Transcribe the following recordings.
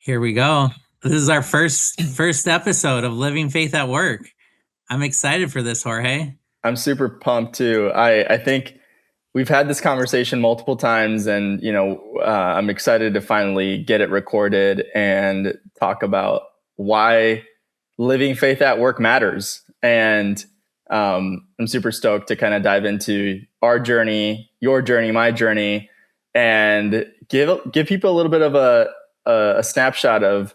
Here we go. This is our first episode of Living Faith at Work. I'm excited for this, Jorge. I'm super pumped too. I think we've had this conversation multiple times, and I'm excited to finally get it recorded and talk about why living faith at work matters. And I'm super stoked to kind of dive into our journey, your journey, my journey, and give people a little bit of a snapshot of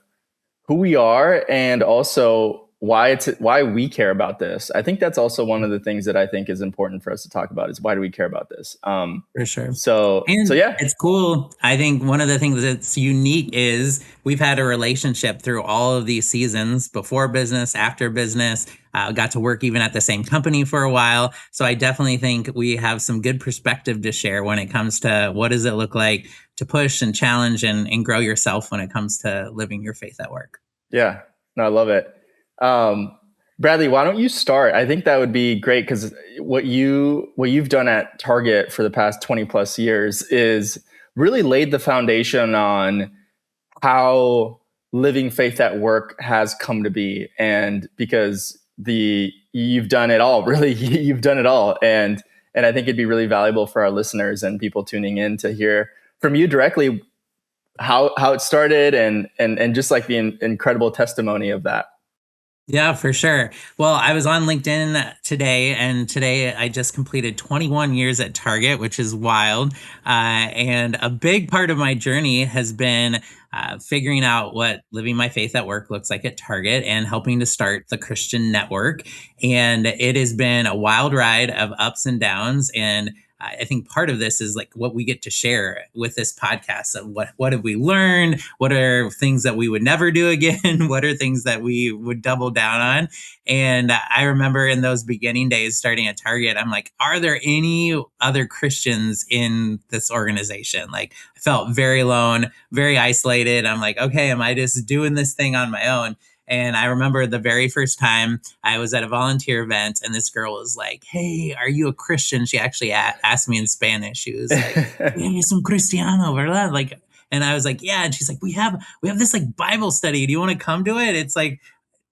who we are, and also why we care about this. I think that's also one of the things that I think is important for us to talk about, is why do we care about this? For sure. So And yeah. it's cool. I think one of the things that's unique is we've had a relationship through all of these seasons, before business, after business. Got to work even at the same company for a while. So I definitely think we have some good perspective to share when it comes to what does it look like to push and challenge and grow yourself when it comes to living your faith at work. Yeah, no, I love it. Bradley, why don't you start? I think that would be great, because what you've done at Target for the past 20 plus years is really laid the foundation on how living faith at work has come to be. And because you've done it all, really, you've done it all. And I think it'd be really valuable for our listeners and people tuning in to hear from you directly how it started, and just like the incredible testimony of that. Yeah, for sure. Well, I was on LinkedIn today, and today I just completed 21 years at Target, which is wild. And a big part of my journey has been figuring out what living my faith at work looks like at Target and helping to start the Christian Network. And it has been a wild ride of ups and downs. And I think part of this is like what we get to share with this podcast of what have we learned? What are things that we would never do again? What are things that we would double down on? And I remember in those beginning days starting at Target, I'm like, are there any other Christians in this organization? Like, I felt very alone, very isolated. I'm like, okay, am I just doing this thing on my own? And I remember the very first time I was at a volunteer event, and this girl was like, "Hey, are you a Christian?" She actually asked me in Spanish. She was like, "Eres un cristiano, verdad?" Like, and I was like, "Yeah." And she's like, "We have this like Bible study. Do you want to come to it? It's like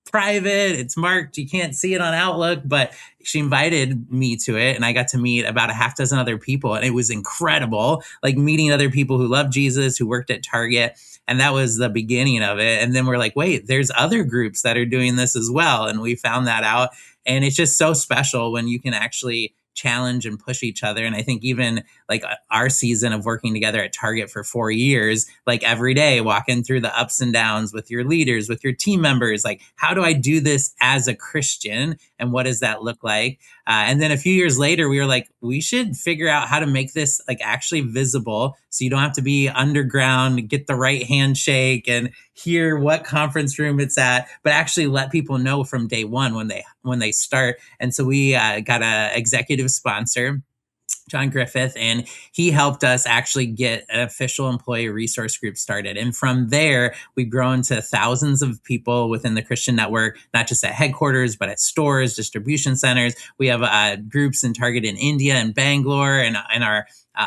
private, it's marked, you can't see it on Outlook." But she invited me to it, and I got to meet about a half dozen other people, and it was incredible, like meeting other people who love Jesus, who worked at Target. And that was the beginning of it. And then we're like, wait, there's other groups that are doing this as well. And we found that out. And it's just so special when you can actually challenge and push each other. And I think even like our season of working together at Target for 4 years, like every day walking through the ups and downs with your leaders, with your team members, like, how do I do this as a Christian? And what does that look like? And then a few years later, we were like, we should figure out how to make this like actually visible, so you don't have to be underground, get the right handshake and hear what conference room it's at, but actually let people know from day one when they start. And so we got a executive sponsor, John Griffith, and he helped us actually get an official employee resource group started. And from there, we've grown to thousands of people within the Christian Network, not just at headquarters, but at stores, distribution centers. We have groups in Target in India and Bangalore, and our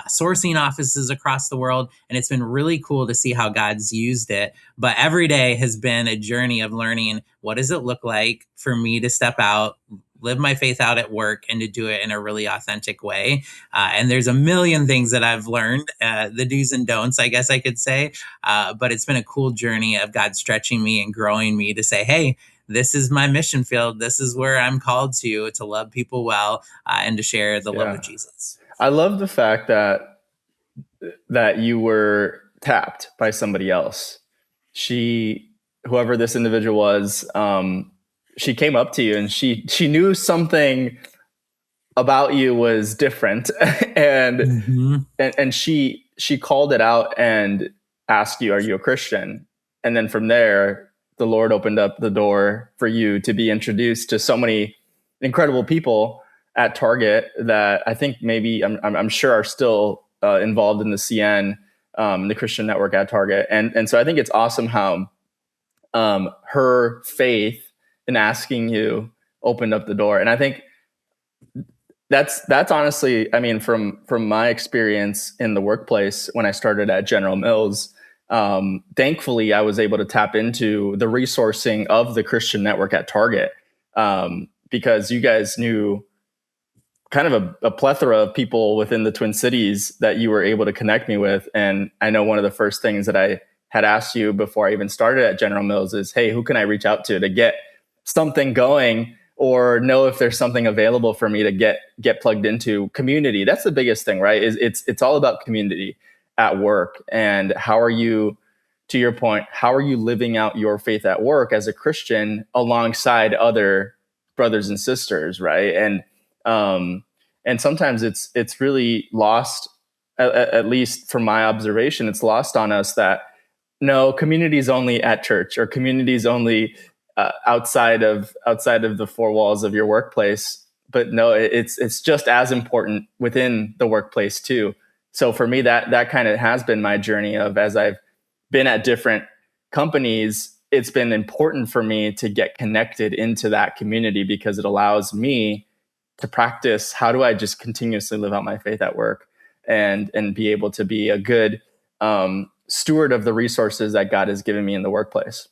sourcing offices across the world. And it's been really cool to see how God's used it. But every day has been a journey of learning, what does it look like for me to step out, live my faith out at work, and to do it in a really authentic way. And there's a million things that I've learned, the do's and don'ts, I guess I could say. But it's been a cool journey of God stretching me and growing me to say, hey, this is my mission field. This is where I'm called to love people well, and to share the love of Jesus. I love the fact that you were tapped by somebody else. Whoever this individual was, she came up to you, and she knew something about you was different, and and she called it out and asked you, "Are you a Christian?" And then from there, the Lord opened up the door for you to be introduced to so many incredible people at Target that I think maybe I'm sure are still involved in the CN, the Christian Network at Target, and so I think it's awesome how her faith in asking you opened up the door. And I think that's honestly, I mean, from my experience in the workplace when I started at General Mills, Thankfully, I was able to tap into the resourcing of the Christian network at Target, because you guys knew kind of a plethora of people within the Twin Cities that you were able to connect me with. And I know one of the first things that I had asked you before I even started at General Mills is, hey, who can I reach out to get something going, or know if there's something available for me to get plugged into? Community. That's the biggest thing, right? It's all about community at work. And how are you, to your point, how are you living out your faith at work as a Christian alongside other brothers and sisters, right? And sometimes it's really lost, at least from my observation, it's lost on us that no, community's only at church, or community's only outside of the four walls of your workplace. But no, it's just as important within the workplace too. So for me, that kind of has been my journey of, as I've been at different companies, it's been important for me to get connected into that community, because it allows me to practice how do I just continuously live out my faith at work, and be able to be a good steward of the resources that God has given me in the workplace.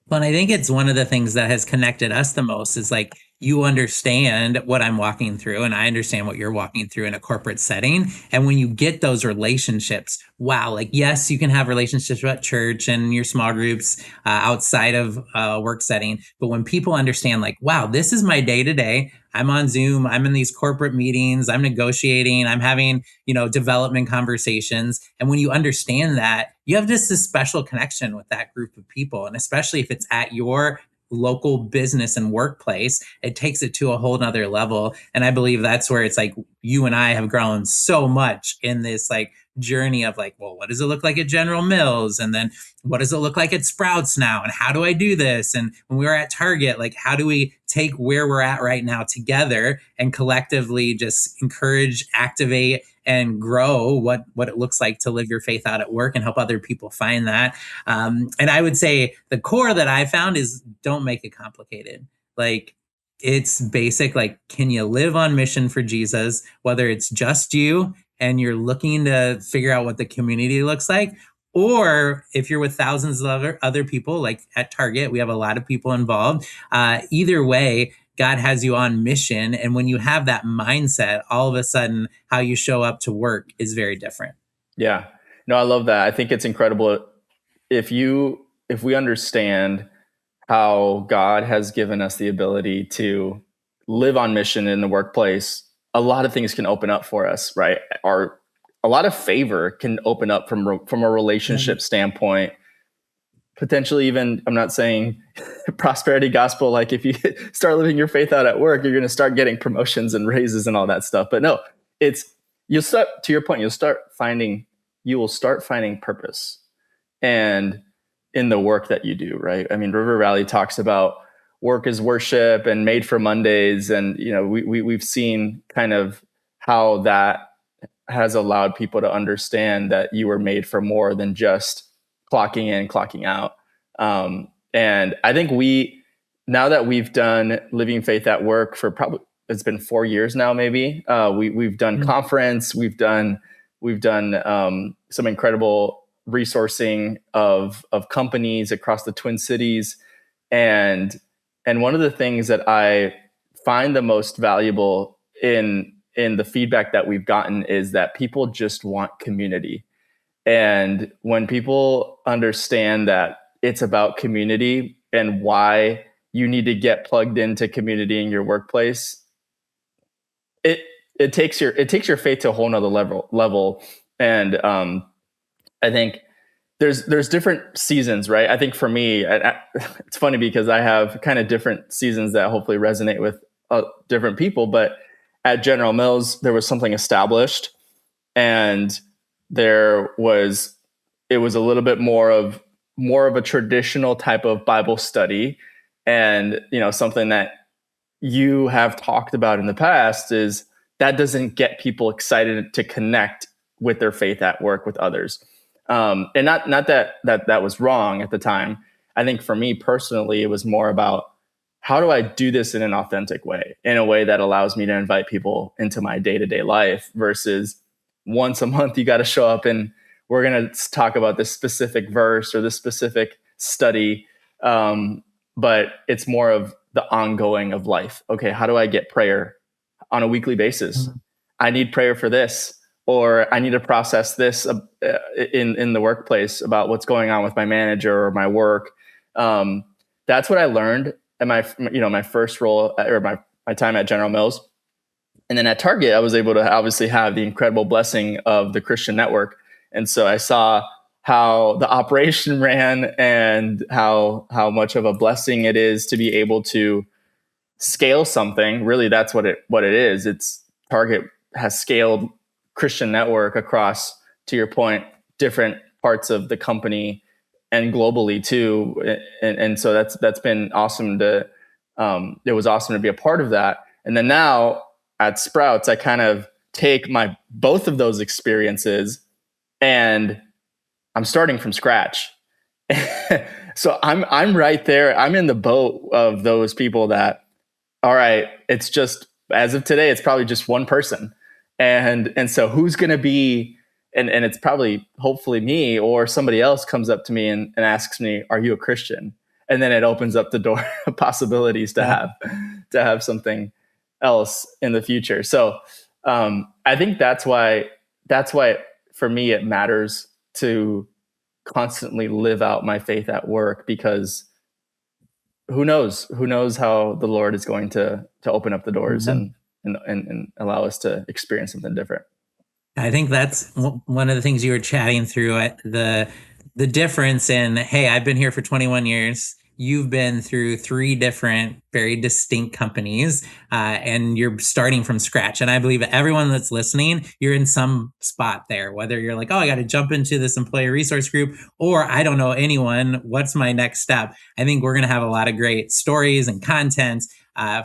Well, and I think it's one of the things that has connected us the most is like you understand what I'm walking through, and I understand what you're walking through in a corporate setting. And when you get those relationships, wow, like, yes, you can have relationships at church and your small groups outside of work setting. But when people understand, like, wow, this is my day to day. I'm on Zoom. I'm in these corporate meetings. I'm negotiating. I'm having, development conversations. And when you understand that, you have just this special connection with that group of people. And especially if it's at your local business and workplace, it takes it to a whole nother level. And I believe that's where it's like you and I have grown so much in this like journey of like, well, what does it look like at General Mills? And then what does it look like at Sprouts now? And how do I do this? And when we were at Target, like, how do we take where we're at right now together and collectively just encourage, activate, and grow what it looks like to live your faith out at work and help other people find that. And I would say the core that I found is don't make it complicated. Like, it's basic. Like, can you live on mission for Jesus, whether it's just you and you're looking to figure out what the community looks like, or if you're with thousands of other people, like at Target, we have a lot of people involved. Either way, God has you on mission. And when you have that mindset, all of a sudden, how you show up to work is very different. Yeah. No, I love that. I think it's incredible if we understand how God has given us the ability to live on mission in the workplace, a lot of things can open up for us, right? A lot of favor can open up from a relationship standpoint. Potentially even, I'm not saying prosperity gospel, like if you start living your faith out at work, you're going to start getting promotions and raises and all that stuff. But no, you'll start, to your point, you will start finding purpose and in the work that you do, right? I mean, River Valley talks about work is worship and made for Mondays. And, we've seen kind of how that has allowed people to understand that you were made for more than just clocking in, clocking out. And I think now that we've done Living Faith at Work for probably, it's been 4 years now, maybe, we've done conference, we've done some incredible resourcing of companies across the Twin Cities. And one of the things that I find the most valuable in the feedback that we've gotten is that people just want community. And when people understand that it's about community and why you need to get plugged into community in your workplace, it takes your faith to a whole nother level. And I think there's different seasons, right? I think for me, it's funny because I have kind of different seasons that hopefully resonate with different people. But at General Mills, there was something established, and it was a little bit more of a traditional type of Bible study. And, something that you have talked about in the past is that doesn't get people excited to connect with their faith at work with others. And not that was wrong at the time. I think for me personally, it was more about how do I do this in an authentic way, in a way that allows me to invite people into my day-to-day life versus once a month, you got to show up and we're going to talk about this specific verse or this specific study. But it's more of the ongoing of life. Okay, how do I get prayer on a weekly basis? I need prayer for this, or I need to process this in the workplace about what's going on with my manager or my work. That's what I learned in my first role, or my time at General Mills. And then at Target, I was able to obviously have the incredible blessing of the Christian network. And so I saw how the operation ran and how much of a blessing it is to be able to scale something. Really, that's what it is. It's Target has scaled Christian network across, to your point, different parts of the company and globally too. And so that's been awesome it was awesome to be a part of that. And then now at Sprouts, I kind of take both of those experiences and I'm starting from scratch. So I'm right there. I'm in the boat of those people that, all right, it's just, as of today, it's probably just one person. And so who's going to be, and it's probably hopefully me, or somebody else comes up to me and asks me, are you a Christian? And then it opens up the door of possibilities to have something else in the future. So I think that's why for me, it matters to constantly live out my faith at work, because who knows how the Lord is going to open up the doors and allow us to experience something different. I think that's one of the things you were chatting through, the difference in, hey, I've been here for 21 years. You've been through 3 different, very distinct companies, and you're starting from scratch. And I believe everyone that's listening, you're in some spot there, whether you're like, oh, I got to jump into this employee resource group, or I don't know anyone. What's my next step? I think we're going to have a lot of great stories and content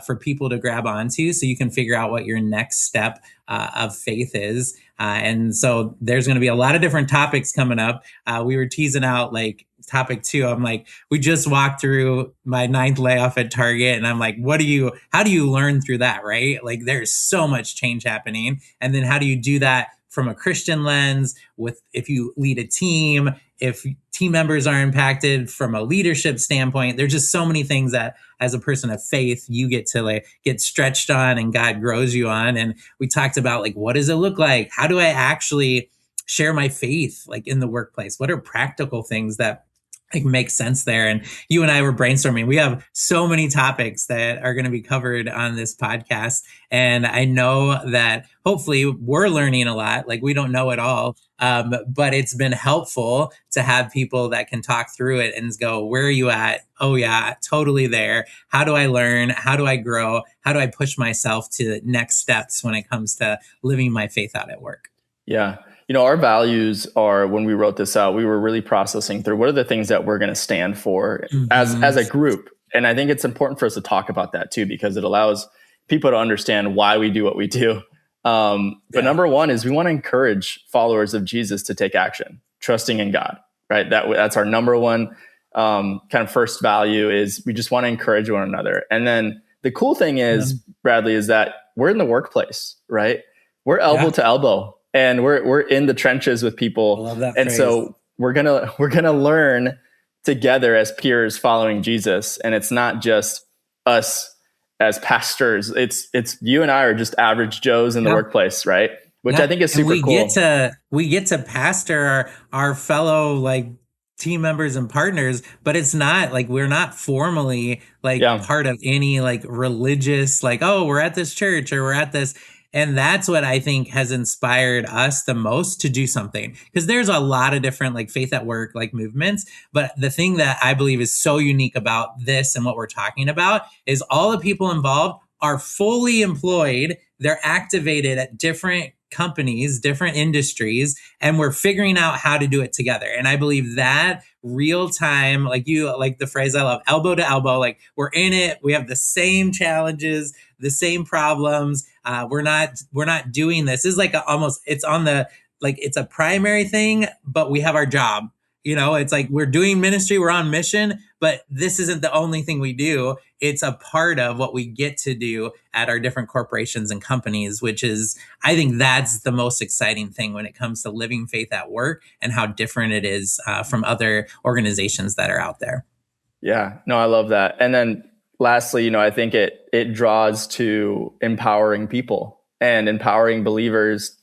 for people to grab onto, so you can figure out what your next step of faith is. And so there's going to be a lot of different topics coming up. We were teasing out like topic 2. I'm like, we just walked through my 9th layoff at Target, and I'm like, how do you learn through that, right? Like, there's so much change happening. And then how do you do that from a Christian lens, if you lead a team, if team members are impacted from a leadership standpoint? There's just so many things that as a person of faith, you get to get stretched on and God grows you on. And we talked about what does it look like? How do I actually share my faith in the workplace? What are practical things that make sense there? And you and I were brainstorming. We have so many topics that are going to be covered on this podcast. And I know that hopefully we're learning a lot. We don't know it all. But it's been helpful to have people that can talk through it and go, where are you at? Oh yeah, totally there. How do I learn? How do I grow? How do I push myself to next steps when it comes to living my faith out at work? Yeah. Our values are, when we wrote this out, we were really processing through what are the things that we're going to stand for as a group. And I think it's important for us to talk about that too, because it allows people to understand why we do what we do. But number one is we want to encourage followers of Jesus to take action, trusting in God, right? That's our number one kind of first value, is we just want to encourage one another. And then the cool thing is, Bradley, is that we're in the workplace, right? We're elbow to elbow. And we're in the trenches with people. I love that and phrase. So we're gonna learn together as peers following Jesus. And it's not just us as pastors. It's you and I are just average Joes in the workplace, right? Which I think is super cool. We get to pastor our fellow team members and partners, but it's not we're not formally part of any religious oh, we're at this church or we're at this. And that's what I think has inspired us the most to do something, because there's a lot of different faith at work movements. But the thing that I believe is so unique about this and what we're talking about is all the people involved are fully employed. They're activated at different companies, different industries, and we're figuring out how to do it together. And I believe that real time, the phrase I love, elbow to elbow, we're in it. We have the same challenges, the same problems. We're not doing this. It's almost, it's on the, it's a primary thing, but we have our job. It's like we're doing ministry, we're on mission, but this isn't the only thing we do. It's a part of what we get to do at our different corporations and companies, which is, I think that's the most exciting thing when it comes to living faith at work and how different it is from other organizations that are out there. Yeah, no, I love that. And then lastly, I think it draws to empowering people and empowering believers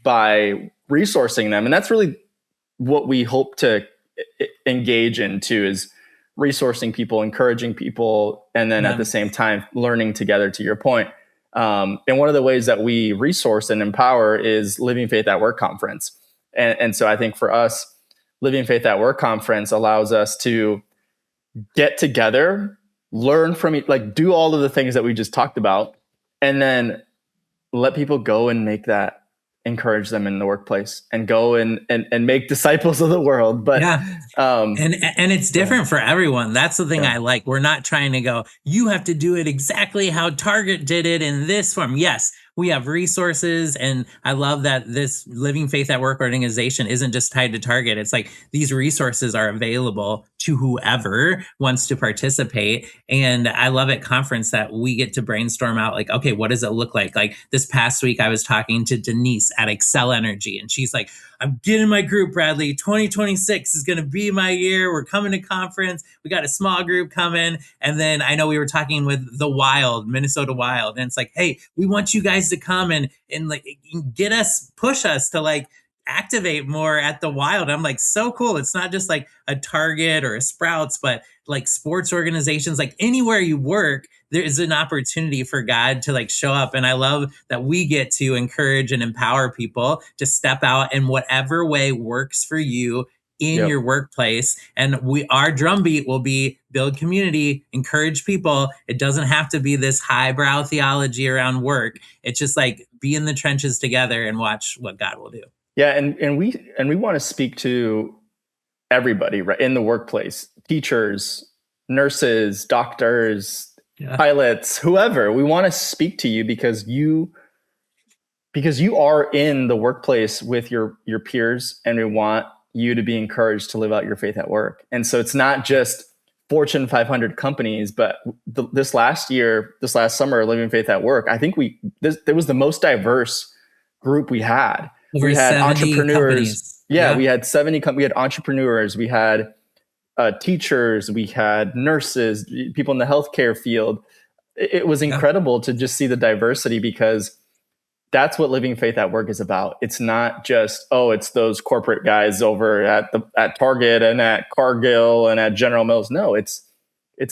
by resourcing them. And that's really what we hope to engage into, is resourcing people, encouraging people, and then at the same time learning together, to your point. And one of the ways that we resource and empower is Living Faith at Work Conference. And so I think for us, Living Faith at Work Conference allows us to get together, learn from it, like do all of the things that we just talked about, and then let people go and encourage them in the workplace and go and make disciples of the world. But and it's different for everyone. That's the thing I like. We're not trying to go, you have to do it exactly how Target did it in this form. Yes, we have resources, and I love that this Living Faith at Work organization isn't just tied to Target. It's like these resources are available to whoever wants to participate. And I love at conference that we get to brainstorm out, like, okay, what does it look like? Like this past week, I was talking to Denise at Excel Energy, and she's like, I'm getting my group, Bradley. 2026 is going to be my year. We're coming to conference. We got a small group coming. And then I know we were talking with the Wild, Minnesota Wild. And it's like, hey, we want you guys to come and like push us to like activate more at the Wild. I'm like, so cool. It's not just like a Target or a Sprouts, but like sports organizations, like anywhere you work, there is an opportunity for God to like show up. And I love that we get to encourage and empower people to step out in whatever way works for you in your workplace. And our drumbeat will be build community, encourage people. It doesn't have to be this highbrow theology around work. It's just like be in the trenches together and watch what God will do. Yeah, and we want to speak to everybody, right, in the workplace, teachers, nurses, doctors, pilots, whoever. We want to speak to you because you are in the workplace with your peers, and we want you to be encouraged to live out your faith at work. And so it's not just Fortune 500 companies, but this last summer, Living Faith at Work, I think there was the most diverse group we had. We had entrepreneurs. We had 70 we had entrepreneurs, we had teachers, we had nurses, people in the healthcare field. It was incredible to just see the diversity, because that's what Living Faith at Work is about. It's not just, it's those corporate guys over at Target and at Cargill and at General Mills. No, it's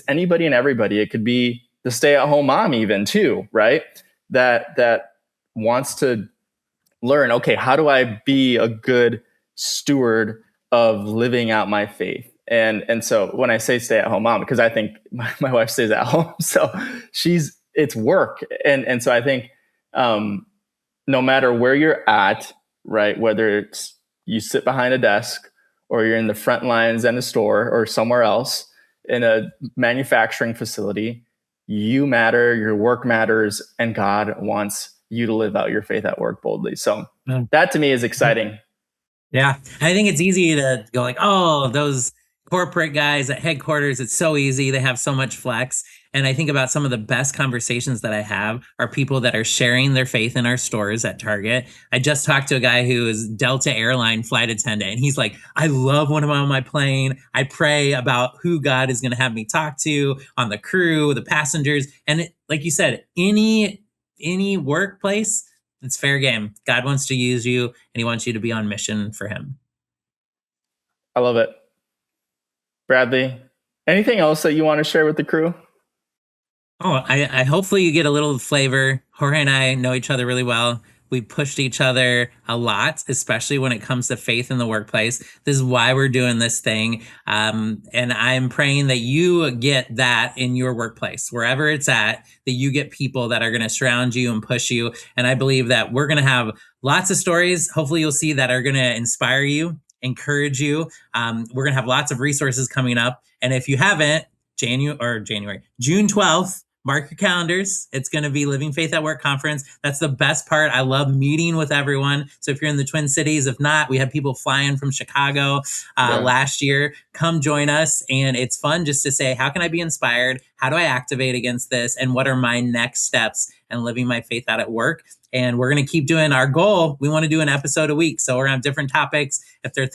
anybody and everybody. It could be the stay-at-home mom even too, right? That wants to learn, okay, how do I be a good steward of living out my faith? And so when I say stay-at-home mom, because I think my wife stays at home, so it's work. And so I think no matter where you're at, right, whether it's you sit behind a desk or you're in the front lines in a store or somewhere else in a manufacturing facility, you matter, your work matters, and God wants you to live out your faith at work boldly. So that to me is exciting. Yeah. I think it's easy to go like, oh, those corporate guys at headquarters, it's so easy. They have so much flex. And I think about some of the best conversations that I have are people that are sharing their faith in our stores at Target. I just talked to a guy who is Delta Airline flight attendant, and he's like, I love when I'm on my plane, I pray about who God is going to have me talk to on the crew, the passengers. And like you said, any workplace, it's fair game. God wants to use you, and he wants you to be on mission for him. I love it. Bradley, anything else that you want to share with the crew? Oh, I hopefully you get a little flavor. Jorge and I know each other really well. We pushed each other a lot, especially when it comes to faith in the workplace. This is why we're doing this thing. And I'm praying that you get that in your workplace, wherever it's at, that you get people that are going to surround you and push you. And I believe that we're going to have lots of stories. Hopefully you'll see that are going to inspire you, encourage you. We're going to have lots of resources coming up. And if you haven't, June 12th, mark your calendars. It's going to be Living Faith at Work conference. That's the best part. I love meeting with everyone. So if you're in the Twin Cities, if not, we had people flying from Chicago Yeah. last year. Come join us. And it's fun just to say, how can I be inspired? How do I activate against this? And what are my next steps in living my faith out at work? And we're going to keep doing our goal. We want to do an episode a week. So we're going to have different topics. If there's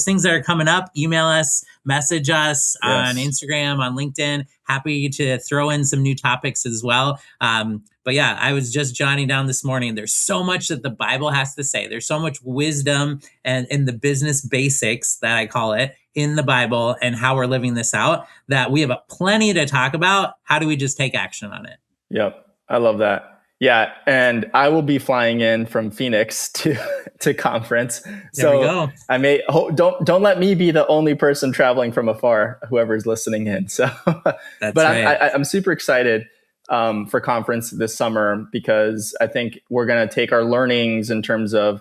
things that are coming up, email us, message us on Yes. Instagram, on LinkedIn. Happy to throw in some new topics as well. But yeah, I was just jotting down this morning. There's so much that the Bible has to say. There's so much wisdom and in the business basics that I call it in the Bible and how we're living this out that we have plenty to talk about. How do we just take action on it? Yep. I love that. Yeah, and I will be flying in from Phoenix to conference. There we So go. I may don't let me be the only person traveling from afar. Whoever's listening in. So, That's but right. I'm super excited for conference this summer because I think we're going to take our learnings in terms of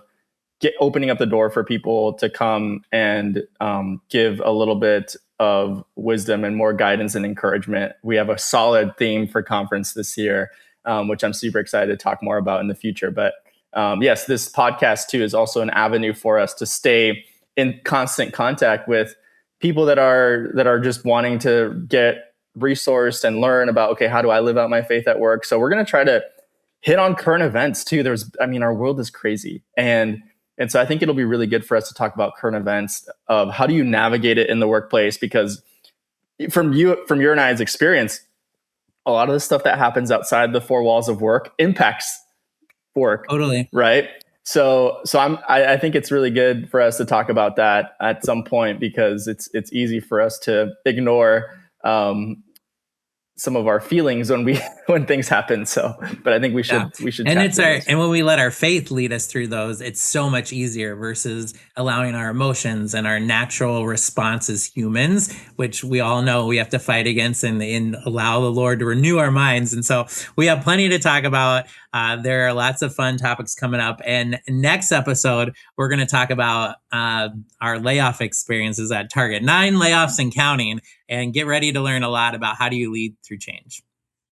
opening up the door for people to come and give a little bit of wisdom and more guidance and encouragement. We have a solid theme for conference this year, which I'm super excited to talk more about in the future. But yes, this podcast too is also an avenue for us to stay in constant contact with people that are just wanting to get resourced and learn about, okay, how do I live out my faith at work? So we're going to try to hit on current events too. Our world is crazy. And so I think it'll be really good for us to talk about current events of how do you navigate it in the workplace? Because from your and I's experience, a lot of the stuff that happens outside the four walls of work impacts work, Totally. right? So I think it's really good for us to talk about that at some point because it's easy for us to ignore some of our feelings when things happen. So, but I think we should And tap it's into those. and when we let our faith lead us through those, it's so much easier versus allowing our emotions and our natural response as humans, which we all know we have to fight against and allow the Lord to renew our minds. And so we have plenty to talk about. There are lots of fun topics coming up. And next episode, we're going to talk about our layoff experiences at Target, 9 layoffs and counting, and get ready to learn a lot about how do you lead through change.